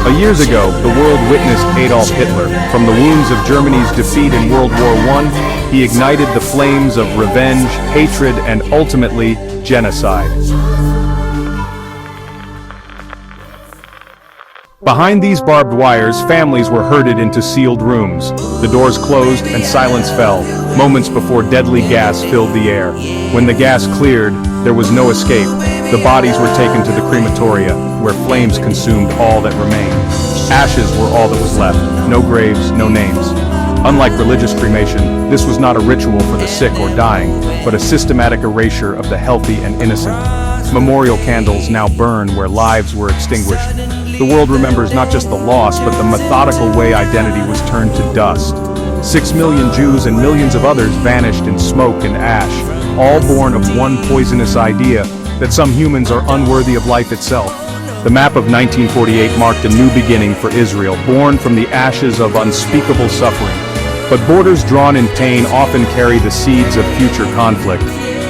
Years ago, the world witnessed Adolf Hitler. From the wounds of Germany's defeat in World War I, he ignited the flames of revenge, hatred, and ultimately, genocide. Behind these barbed wires, families were herded into sealed rooms. The doors closed and silence fell, moments before deadly gas filled the air. When the gas cleared, there was no escape. The bodies were taken to the crematoria, where flames consumed all that remained. Ashes were all that was left, no graves, no names. Unlike religious cremation, this was not a ritual for the sick or dying, but a systematic erasure of the healthy and innocent. Memorial candles now burn where lives were extinguished. The world remembers not just the loss, but the methodical way identity was turned to dust. 6 million Jews and millions of others vanished in smoke and ash, all born of one poisonous idea, that some humans are unworthy of life itself. The map of 1948 marked a new beginning for Israel, born from the ashes of unspeakable suffering. But borders drawn in pain often carry the seeds of future conflict.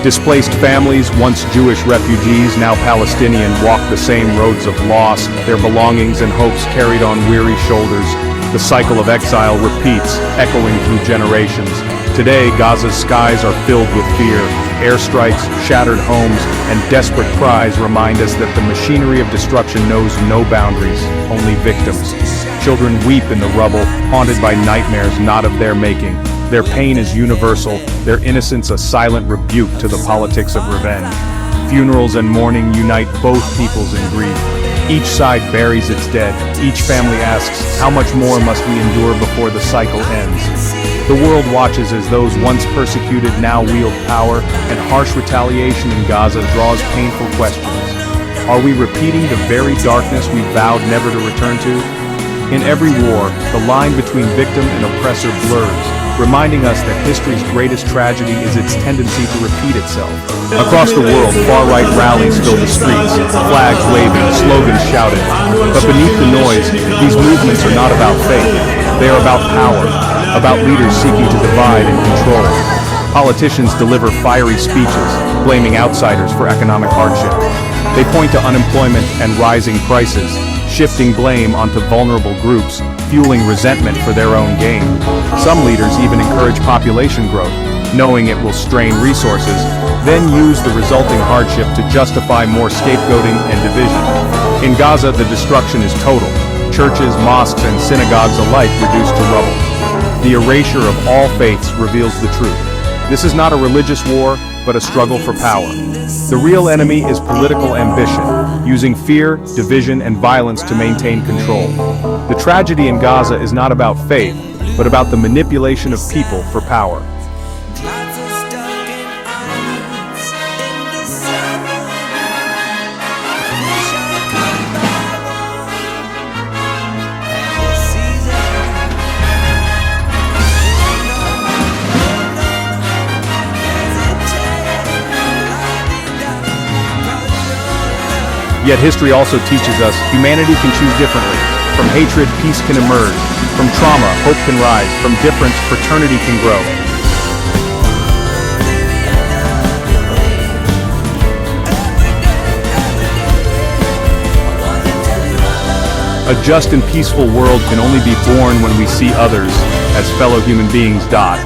Displaced families, once Jewish refugees, now Palestinian, walk the same roads of loss, their belongings and hopes carried on weary shoulders. The cycle of exile repeats, echoing through generations. Today, Gaza's skies are filled with fear. Airstrikes, shattered homes, and desperate cries remind us that the machinery of destruction knows no boundaries, only victims. Children weep in the rubble, haunted by nightmares not of their making. Their pain is universal, their innocence a silent rebuke to the politics of revenge. Funerals and mourning unite both peoples in grief. Each side buries its dead. Each family asks, how much more must we endure before the cycle ends? The world watches as those once persecuted now wield power, and harsh retaliation in Gaza draws painful questions. Are we repeating the very darkness we vowed never to return to? In every war, the line between victim and oppressor blurs, reminding us that history's greatest tragedy is its tendency to repeat itself. Across the world, far-right rallies fill the streets, flags waving, slogans shouted. But beneath the noise, these movements are not about faith. They are about power, about leaders seeking to divide and control. Politicians deliver fiery speeches, blaming outsiders for economic hardship. They point to unemployment and rising prices, shifting blame onto vulnerable groups, fueling resentment for their own gain. Some leaders even encourage population growth, knowing it will strain resources, then use the resulting hardship to justify more scapegoating and division. In Gaza, the destruction is total. Churches, mosques, and synagogues alike reduced to rubble. The erasure of all faiths reveals the truth. This is not a religious war, but a struggle for power. The real enemy is political ambition, using fear, division, and violence to maintain control. The tragedy in Gaza is not about faith, but about the manipulation of people for power. Yet history also teaches us humanity can choose differently. From hatred, peace can emerge. From trauma, hope can rise. From difference, fraternity can grow. A just and peaceful world can only be born when we see others as fellow human beings die.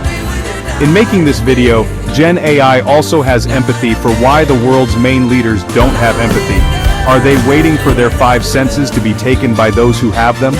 In making this video, Gen AI also has empathy for why the world's main leaders don't have empathy. Are they waiting for their 5 senses to be taken by those who have them?